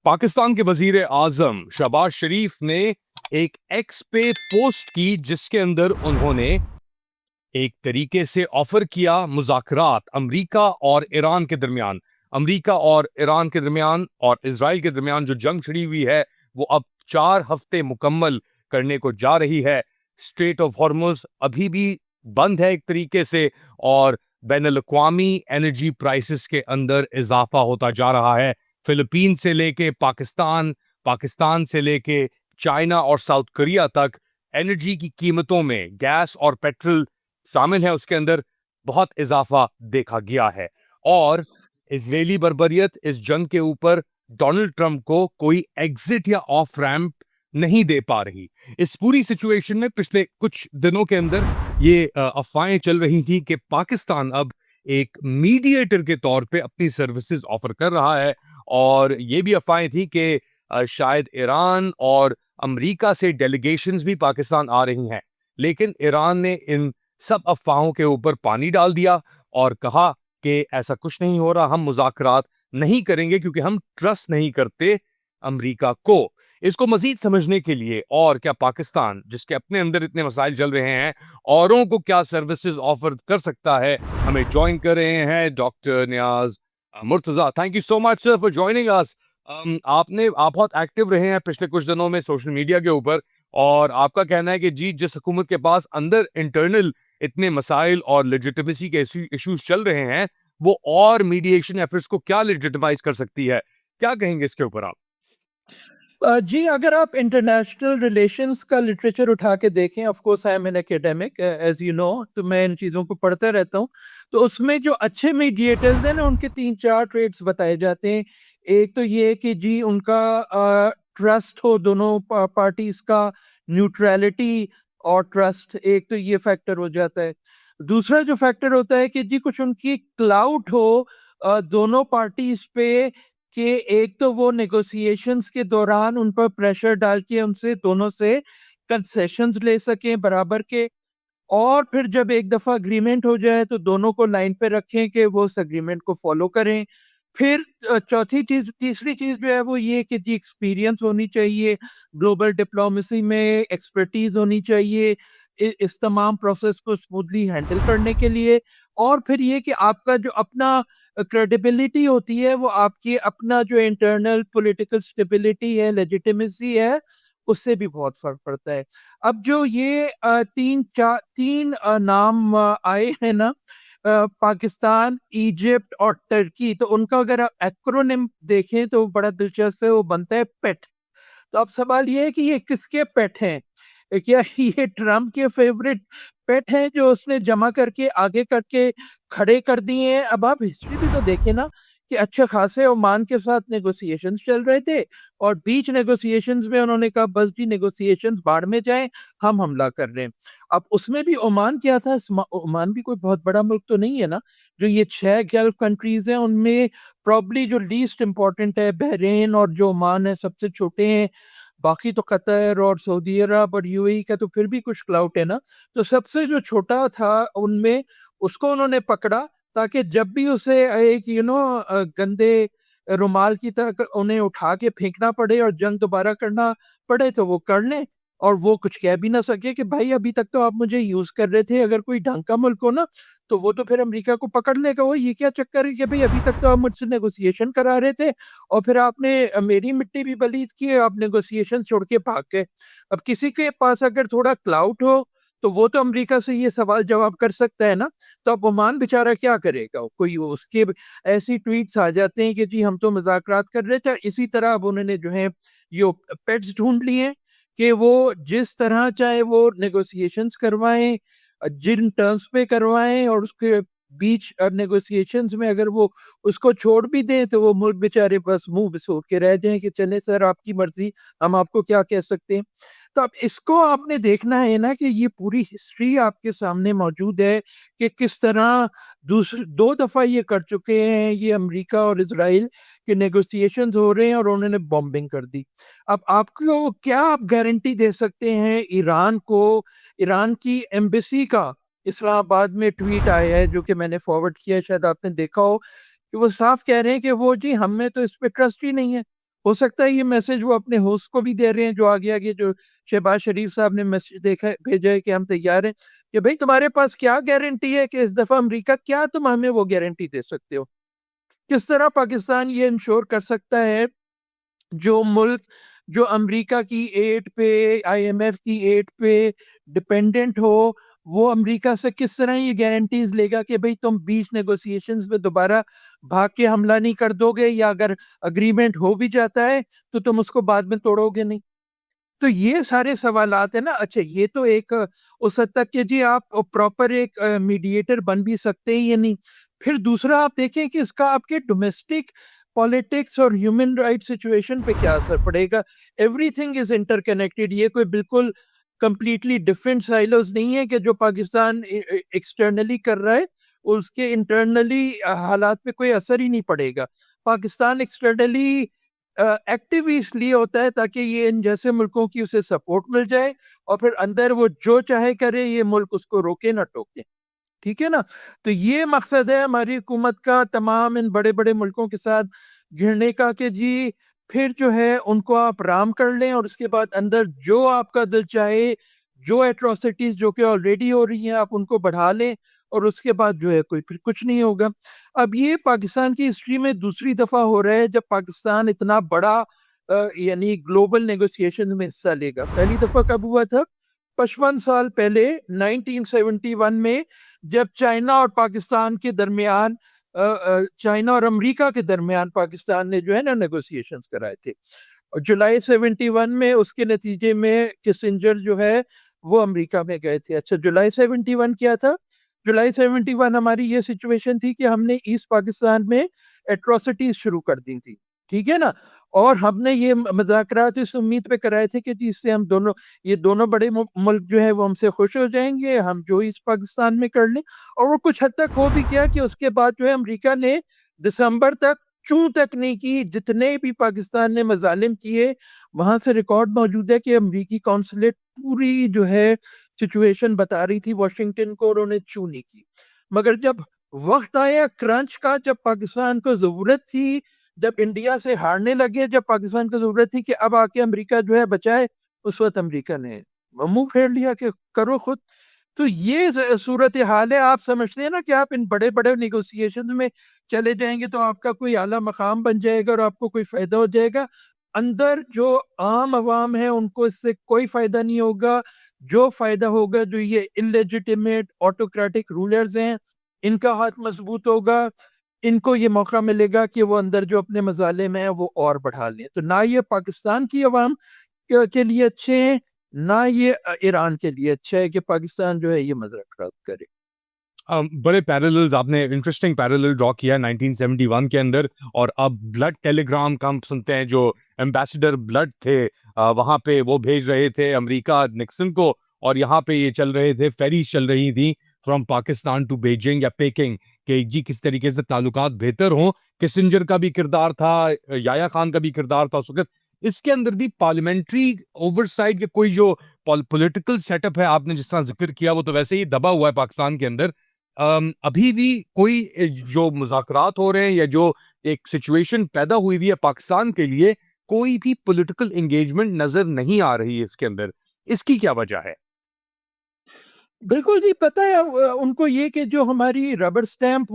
पाकिस्तान के वजीर आजम शहबाज शरीफ ने एक एक्स पे पोस्ट की जिसके अंदर उन्होंने एक तरीके से ऑफर किया मुज़ाकरात अमेरिका और ईरान के दरमियान। अमेरिका और ईरान के दरमियान और इसराइल के दरमियान जो जंग छिड़ी हुई है वो अब 4 हफ्ते मुकम्मल करने को जा रही है। स्ट्रेट ऑफ हॉर्मुज़ अभी भी बंद है एक तरीके से, और बैनुल-अक़वामी एनर्जी प्राइसेस के अंदर इजाफा होता जा रहा है। फिलिपीन से लेके पाकिस्तान, पाकिस्तान से लेके चाइना और साउथ कोरिया तक एनर्जी की कीमतों में गैस और पेट्रोल शामिल है, उसके अंदर बहुत इजाफा देखा गया है। और इजरायली बर्बरियत इस जंग के ऊपर डोनाल्ड ट्रंप को कोई एग्जिट या ऑफ रैंप नहीं दे पा रही। इस पूरी सिचुएशन में पिछले कुछ दिनों के अंदर ये अफवाहें चल रही थी कि पाकिस्तान अब एक मीडिएटर के तौर पे अपनी सर्विसेज ऑफर कर रहा है, और ये भी अफवाहें थी कि शायद ईरान और अमेरिका से डेलीगेशंस भी पाकिस्तान आ रही हैं। लेकिन ईरान ने इन सब अफवाहों के ऊपर पानी डाल दिया और कहा कि ऐसा कुछ नहीं हो रहा, हम मुज़ाकरात नहीं करेंगे क्योंकि हम ट्रस्ट नहीं करते अमेरिका को। इसको मजीद समझने के लिए, और क्या पाकिस्तान जिसके अपने अंदर इतने मसाइल चल रहे हैं औरों को क्या सर्विसेज ऑफर कर सकता है, हमें ज्वाइन कर रहे हैं doctor Niaz Murtaza. Thank you so much sir for joining us. आप बहुत एक्टिव रहे हैं पिछले कुछ दिनों में सोशल मीडिया के ऊपर, और आपका कहना है कि जी जिस हुकूमत के पास अंदर इंटरनल इतने मसाइल और लेजिटिमेसी के इश्यूज चल रहे हैं, वो और मीडिएशन एफर्ट्स को क्या लेजिटिमाइज कर सकती है? क्या कहेंगे इसके ऊपर आप? जी, अगर आप इंटरनेशनल रिलेशंस का लिटरेचर उठा के देखें, of course I am an academic as you know, तो मैं इन चीज़ों को पढ़ता रहता हूँ। तो उसमें जो अच्छे मीडिएटर्स हैं ना, उनके 3-4 ट्रेड्स बताए जाते हैं। एक तो ये कि जी उनका ट्रस्ट हो दोनों पार्टीज़ का, न्यूट्रैलिटी और ट्रस्ट, एक तो ये फैक्टर हो जाता है। दूसरा जो फैक्टर होता है कि जी कुछ उनकी क्लाउट हो दोनों पार्टीज़ पे, कि एक तो वो नेगोशिएशंस के दौरान उन पर प्रेशर डाल के उनसे दोनों से कंसेशंस ले सकें बराबर के, और फिर जब एक दफ़ा एग्रीमेंट हो जाए तो दोनों को लाइन पे रखें कि वो उस एग्रीमेंट को फॉलो करें। फिर चौथी चीज़ तीसरी चीज़ जो है वो ये कि जी एक्सपीरियंस होनी चाहिए, ग्लोबल डिप्लोमेसी में एक्सपर्टीज़ होनी चाहिए इस तमाम प्रोसेस को स्मूथली हैंडल करने के लिए। और फिर ये कि आपका जो अपना क्रेडिबिलिटी होती है, वो आपकी अपना जो इंटरनल पॉलिटिकल स्टेबिलिटी है, लेजिटिमेसी है, उससे भी बहुत फ़र्क पड़ता है। अब जो ये 3 नाम आए हैं ना, पाकिस्तान, इजिप्ट और टर्की, तो उनका अगर आप एक्रोनिम देखें तो बड़ा दिलचस्प है, वो बनता है पेट। तो अब सवाल ये है कि ये किसके पेट हैं? क्या ये ट्रम्प के फेवरेट पेट हैं जो उसने जमा करके आगे करके खड़े कर दिए हैं? अब आप हिस्ट्री भी तो देखें ना, कि अच्छे खासे ओमान के साथ नेगोशिएशंस चल रहे थे, और बीच नेगोशिएशंस में उन्होंने कहा बस जी नेगोशिएशंस भाड़ में जाएँ, हम हमला कर रहे हैं। अब उसमें भी ओमान क्या था? ओमान भी कोई बहुत बड़ा मुल्क तो नहीं है ना। जो ये 6 गल्फ कंट्रीज़ हैं उनमें प्रॉब्ली जो लीस्ट इम्पोर्टेंट है बहरीन, और जो ओमान है सबसे छोटे हैं। बाकी तो कतर और सऊदी अरब और यूएई का तो फिर भी कुछ क्लाउट है ना। तो सबसे जो छोटा था उनमें, उसको उन्होंने पकड़ा, ताकि जब भी उसे एक गंदे रुमाल की तरह उन्हें उठा के फेंकना पड़े और जंग दोबारा करना पड़े तो वो कर लें, और वो कुछ कह भी ना सके कि भाई अभी तक तो आप मुझे यूज़ कर रहे थे। अगर कोई ढंग का मुल्क हो ना, तो वो तो फिर अमेरिका को पकड़ लेगा, वो ये क्या चक्कर है कि भाई अभी तक तो आप मुझसे नेगोशिएशन करा रहे थे, और फिर आपने मेरी मिट्टी भी बलीद की, आप नेगोशिएशन छोड़ के भाग गए। अब किसी के पास अगर थोड़ा क्लाउट हो, तो वो तो अमेरिका से ये सवाल जवाब कर सकता है ना। तो अब ओमान बेचारा क्या करेगा? कोई उसके ऐसी ट्वीट्स आ जाते हैं कि जी हम तो मुज़ाकरात कर रहे थे। इसी तरह अब उन्होंने जो है ये पेट्स ढूँढ लिए हैं कि वो जिस तरह चाहे वो नेगोशिएशंस करवाएँ, जिन टर्म्स पे करवाएँ, और उसके बीच नेगोशिएशंस में अगर वो उसको छोड़ भी दें तो वो मुल्क बेचारे बस मुँह बिसोर के रह जाएँ कि चलें सर आपकी मर्ज़ी, हम आपको क्या कह सकते हैं। तो अब इसको आपने देखना है ना कि ये पूरी हिस्ट्री आपके सामने मौजूद है कि किस तरह 2 दफ़ा ये कर चुके हैं, ये अमेरिका और इज़राइल के नेगोशिएशंस हो रहे हैं और उन्होंने बॉम्बिंग कर दी। अब आपको क्या आप गारंटी दे सकते हैं ईरान को? ईरान की एम्बेसी का इस्लामाबाद में ट्वीट आया है जो कि मैंने फॉरवर्ड किया है, शायद आपने देखा हो, कि वो साफ कह रहे हैं कि वो जी हम में तो इस पे ट्रस्ट ही नहीं है। हो सकता है ये मैसेज वो अपने होस्ट को भी दे रहे हैं, जो आगे आगे जो शहबाज शरीफ साहब ने मैसेज देखा भेजा है कि हम तैयार हैं, कि भाई तुम्हारे पास क्या गारंटी है कि इस दफ़ा अमेरिका, क्या तुम हमें वो गारंटी दे सकते हो? किस तरह पाकिस्तान ये इंश्योर कर सकता है, जो मुल्क जो अमेरिका की एड पे, आईएमएफ की एड पे डिपेंडेंट हो, वो अमेरिका से किस तरह ये गारंटीज लेगा कि भाई तुम बीच नेगोशिएशंस में दोबारा भाग के हमला नहीं कर दोगे, या अगर अग्रीमेंट हो भी जाता है तो तुम उसको बाद में तोड़ोगे नहीं? तो ये सारे सवालात है ना। अच्छा, ये तो एक उस हद तक कि जी आप प्रॉपर एक मीडिएटर बन भी सकते हैं या नहीं। फिर दूसरा आप देखें कि इसका आपके डोमेस्टिक पॉलिटिक्स और ह्यूमन राइट सिचुएशन पे क्या असर पड़ेगा। Everything is interconnected. ये कोई बिल्कुल कंप्लीटली डिफरेंट साइलोज नहीं है कि जो पाकिस्तान एक्सटर्नली कर रहा है उसके इंटरनली हालात पे कोई असर ही नहीं पड़ेगा। पाकिस्तान एक्सटर्नली एक्टिव इसलिए होता है ताकि ये इन जैसे मुल्कों की उसे सपोर्ट मिल जाए, और फिर अंदर वो जो चाहे करे, ये मुल्क उसको रोके ना टोके। ठीक है ना? तो ये मकसद है हमारी हुकूमत का तमाम इन बड़े-बड़े मुल्कों के साथ घिरने का, कि जी फिर जो है उनको आप राम कर लें, और उसके बाद अंदर जो आपका दिल चाहे, जो एट्रोसिटीज़ जो कि ऑलरेडी हो रही हैं, आप उनको बढ़ा लें, और उसके बाद जो है कोई फिर कुछ नहीं होगा। अब ये पाकिस्तान की हिस्ट्री में दूसरी दफ़ा हो रहा है जब पाकिस्तान इतना बड़ा यानी ग्लोबल नेगोशिएशन में हिस्सा लेगा। पहली दफ़ा कब हुआ था? 55 साल पहले 1971 में, जब चाइना और पाकिस्तान के दरमियान चाइना और अमेरिका के दरमियान पाकिस्तान ने जो है ना नेगोशिएशंस कराए थे। और जुलाई 71 में उसके नतीजे में किसिंजर जो है वो अमेरिका में गए थे। अच्छा, जुलाई 71 क्या था? जुलाई 71 हमारी ये सिचुएशन थी कि हमने ईस्ट पाकिस्तान में एट्रोसिटीज शुरू कर दी थी। ठीक है ना? और हमने ये मुज़ाकरात इस उम्मीद पे कराए थे कि जी इससे हम दोनों, ये दोनों बड़े मुल्क जो है वो हमसे खुश हो जाएंगे, हम जो ईस्ट पाकिस्तान में कर लें। और वो कुछ हद तक हो भी गया कि उसके बाद जो है अमेरिका ने दिसंबर तक चूं तक नहीं की। जितने भी पाकिस्तान ने मजालिम किए, वहां से रिकॉर्ड मौजूद है कि अमेरिकी कौंसलेट पूरी जो है सिचुएशन बता रही थी वाशिंगटन को, और उन्हें चू नहीं की। मगर जब वक्त आया क्रंच का, जब पाकिस्तान को ज़रूरत थी, जब इंडिया से हारने लगे, जब पाकिस्तान को ज़रूरत थी कि अब आके अमेरिका जो है बचाए, उस वक्त अमेरिका ने मुंह फेर लिया कि करो खुद। तो ये सूरत हाल है। आप समझते हैं ना कि आप इन बड़े बड़े निगोशिएशन में चले जाएंगे तो आपका कोई आला मकाम बन जाएगा और आपको कोई फ़ायदा हो जाएगा। अंदर जो आम आवाम है उनको इससे कोई फ़ायदा नहीं होगा। जो फ़ायदा होगा जो ये इलेजिटिमेट ऑटोक्रेटिक रूलर्स हैं, इनका हाथ मजबूत होगा। इनको ये मौका मिलेगा कि वो अंदर जो अपने मज़ालिम हैं वो और बढ़ा लें। तो ना ये पाकिस्तान की अवाम के लिए अच्छे हैं, ना ये ईरान के लिए अच्छा है कि पाकिस्तान जो है ये मज़ाकरात करे। बड़े पैरेलल्स आपने इंटरेस्टिंग पैरेलल ड्रॉ किया 1971 के अंदर, और अब ब्लड टेलीग्राम का हम सुनते हैं, जो एम्बेसडर ब्लड थे वहाँ पे वो भेज रहे थे अमेरिका निक्सन को, और यहाँ पे ये चल रहे थे, फेरीज चल रही थी फ्रॉम पाकिस्तान टू बीजिंग या पेकिंग, कि जी किस तरीके से ताल्लुकात बेहतर हों। किसिंजर का भी किरदार था, याया खान का भी किरदार था उस वक्त। इसके अंदर भी पार्लियामेंट्री ओवरसाइट के कोई जो पॉलिटिकल सेटअप है, आपने जिस तरह जिक्र किया, वो तो वैसे ही दबा हुआ है पाकिस्तान के अंदर। अभी भी कोई जो मुज़ाकरात हो रहे हैं या जो एक सिचुएशन पैदा हुई हुई है पाकिस्तान के लिए, कोई भी पॉलिटिकल एंगेजमेंट नज़र नहीं आ रही है इसके अंदर। इसकी क्या वजह है? बिल्कुल जी, पता है उनको ये कि जो हमारी रबर स्टैम्प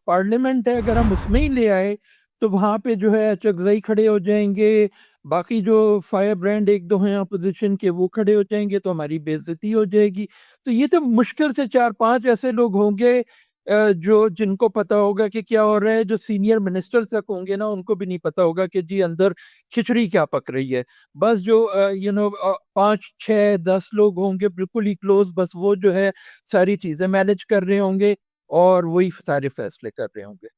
पार्लियामेंट है, अगर हम उसमें ही ले आए तो वहाँ पे जो है चकज़ई खड़े हो जाएंगे। बाकी जो फायर ब्रांड एक दो हैं अपोजिशन के वो खड़े हो जाएंगे, तो हमारी बेइज्जती हो जाएगी। तो ये तो मुश्किल से 4-5 ऐसे लोग होंगे जो जिनको पता होगा कि क्या हो रहा है। जो सीनियर मिनिस्टर तक होंगे ना, उनको भी नहीं पता होगा कि जी अंदर खिचड़ी क्या पक रही है। बस जो 5, 6, 10 लोग होंगे बिल्कुल ही क्लोज़, बस वो जो है सारी चीज़ें मैनेज कर रहे होंगे और वही सारे फैसले कर रहे होंगे।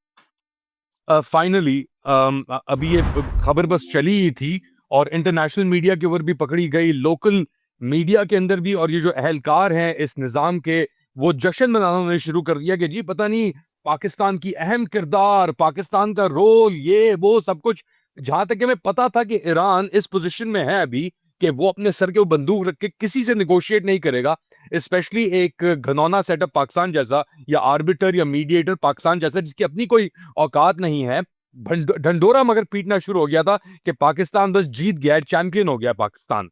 फाइनली अभी ये खबर बस चली ही थी, और इंटरनेशनल मीडिया के ऊपर भी पकड़ी गई, लोकल मीडिया के अंदर भी, और ये जो अहलकार हैं इस निज़ाम के, वो जश्न मनाना उन्होंने शुरू कर दिया कि जी पता नहीं पाकिस्तान की अहम किरदार, पाकिस्तान का रोल, ये वो सब कुछ। जहां तक कि हमें पता था कि ईरान इस पोजीशन में है अभी कि वो अपने सर के ऊपर बंदूक रख के किसी से निगोशिएट नहीं करेगा, स्पेशली एक घनौना सेटअप पाकिस्तान जैसा, या आर्बिटर या मीडिएटर पाकिस्तान जैसा, जिसकी अपनी कोई औकात नहीं है। ढंढोरा मगर पीटना शुरू हो गया था कि पाकिस्तान बस जीत गया, चैंपियन हो गया पाकिस्तान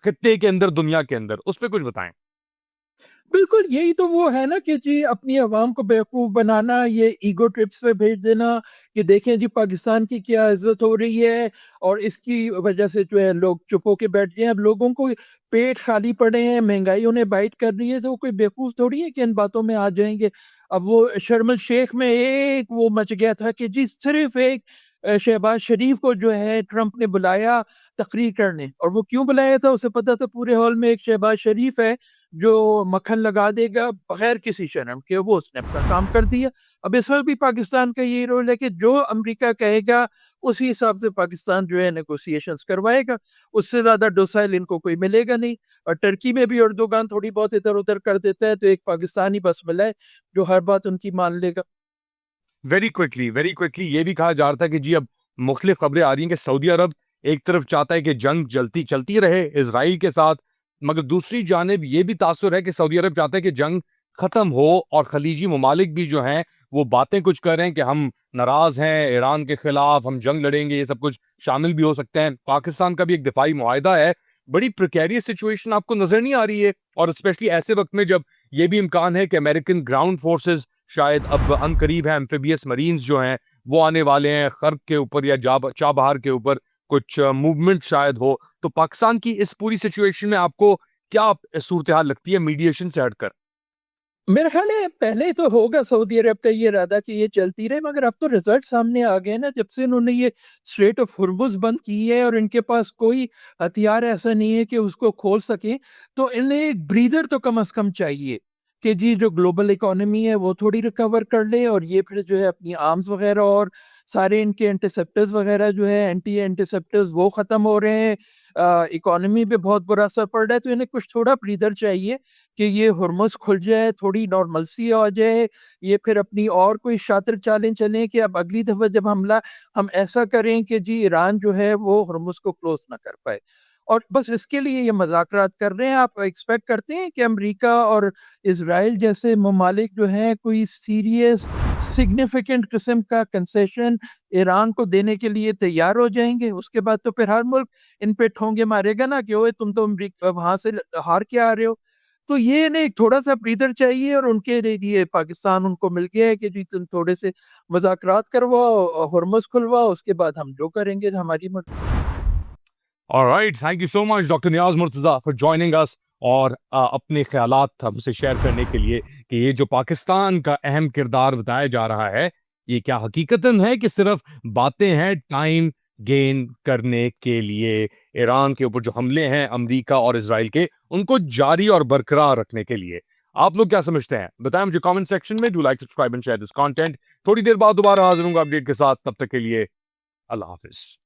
खित्ते के अंदर, दुनिया के अंदर। उस पे कुछ बताएं। बिल्कुल, यही तो वो है ना कि जी अपनी आवाम को बेवकूफ़ बनाना, ये ईगो ट्रिप्स पे भेज देना कि देखें जी पाकिस्तान की क्या इज़्ज़त हो रही है और इसकी वजह से जो है लोग चुप होके बैठ गए हैं। अब लोगों को पेट खाली पड़े हैं, महँगाई उन्हें बाइट कर रही है, तो वो कोई बेवकूफ़ थोड़ी है कि इन बातों में आ जाएँगे। अब वो शर्म अल-शेख में एक वो मच गया था कि जी सिर्फ़ एक शहबाज़ शरीफ को जो है ट्रंप ने बुलाया तकरीर करने, और वो क्यों बुलाया था? उसे पता था पूरे हॉल में एक शहबाज़ शरीफ है जो मक्खन लगा देगा बगैर किसी शर्म के, वो उसने अपना काम कर दिया। अब इस वक़्त भी पाकिस्तान का यही रोल है कि जो अमेरिका कहेगा उसी हिसाब से पाकिस्तान जो है नेगोशिएशंस करवाएगा। उससे ज़्यादा डोसाइल इनको कोई मिलेगा नहीं। और टर्की में भी अर्दोगान थोड़ी बहुत इधर-उधर कर देता है, तो एक पाकिस्तान ही बस मिला है जो हर बात उनकी मान लेगा। वेरी क्विकली ये भी कहा जा रहा था कि जी अब मुख्तलिफ खबरें आ रही हैं कि सऊदी अरब एक तरफ चाहता है कि जंग जलती चलती रहे इसराइल के साथ, मगर दूसरी जानिब ये भी तासुर है कि सऊदी अरब चाहता है कि जंग खत्म हो, और खलीजी ममालिक भी जो हैं वो बातें कुछ कर रहे हैं कि हम नाराज हैं ईरान के खिलाफ, हम जंग लड़ेंगे, ये सब कुछ शामिल भी हो सकते हैं। पाकिस्तान का भी एक दिफाई मुआहिदा है। बड़ी प्रिकेरियस सिचुएशन आपको नजर नहीं आ रही है? और स्पेशली ऐसे वक्त में जब ये भी इम्कान है कि अमेरिकन ग्राउंड फोर्सेस शायद अब अनकरीब है, एम्फिबियस मरीन्स जो हैं वो आने वाले हैं खर्क के ऊपर या चाबहार के ऊपर, कुछ मूवमेंट शायद हो। तो पाकिस्तान की इस पूरी सिचुएशन में आपको क्या सूरत हाल लगती है मीडिएशन से हटकर? मेरा ख़्याल है पहले तो होगा सऊदी अरब का ये इरादा कि ये चलती रहे, मगर अब तो रिज़ल्ट सामने आ गए ना, जब से इन्होंने ये स्ट्रेट ऑफ हुर्मुज़ बंद की है और इनके पास कोई हथियार ऐसा नहीं है कि उसको खोल सकें, तो इन्हें एक ब्रीदर तो कम से कम चाहिए कि जी जो ग्लोबल इकोनॉमी है वो थोड़ी रिकवर कर ले, और ये फिर जो है अपनी आर्म्स वग़ैरह और सारे इनके इंटरसेप्टर्स वग़ैरह जो है एंटी इंटरसेप्टर्स वो ख़त्म हो रहे हैं। इकोनॉमी पे बहुत बुरा असर पड़ रहा है, तो इन्हें कुछ थोड़ा ब्रीदर चाहिए कि ये हुर्मुज़ खुल जाए, थोड़ी नॉर्मलसी आ जाए, ये फिर अपनी और कोई शातिर चालें चलें कि अब अगली दफ़ा जब हमला हम ऐसा करें कि जी ईरान जो है वो हुर्मुज़ को क्लोज़ ना कर पाए। और बस इसके लिए ये मज़ाकरात कर रहे हैं। आप एक्सपेक्ट करते हैं कि अमेरिका और इज़राइल जैसे ममालिक जो हैं कोई सीरियस सिग्निफिकेंट किस्म का कंसेशन ईरान को देने के लिए तैयार हो जाएँगे? उसके बाद तो फिर हर मुल्क इन पे ठोंगे मारेगा ना कि ओए तुम तो वहाँ से हार के आ रहे हो। तो ये इन्हें थोड़ा-सा ब्रीदर चाहिए, और उनके लिए पाकिस्तान उनको मिल गया है कि जी तुम थोड़े से मुज़ाकरात करवाओ, हुर्मुज़ खुलवाओ, उसके बाद हम जो करेंगे हमारी मर्ज़ी। Alright, thank you so much doctor Niyaz Murtaza for joining us, और अपने ख़्यालात हमसे शेयर करने के लिए कि ये जो पाकिस्तान का अहम किरदार बताया जा रहा है, ये क्या हकीकतन है कि सिर्फ़ बातें हैं टाइम गेन करने के लिए, ईरान के ऊपर जो हमले हैं अमेरिका और इज़राइल के, उनको जारी और बरकरार रखने के लिए? आप लोग क्या समझते हैं? बताएँ मुझे कमेंट सेक्शन में। Do like, subscribe and share this content. थोड़ी देर बाद दोबारा हाज़िर होऊँगा अपडेट के साथ, तब तक के लिए अल्लाह हाफ़िज़।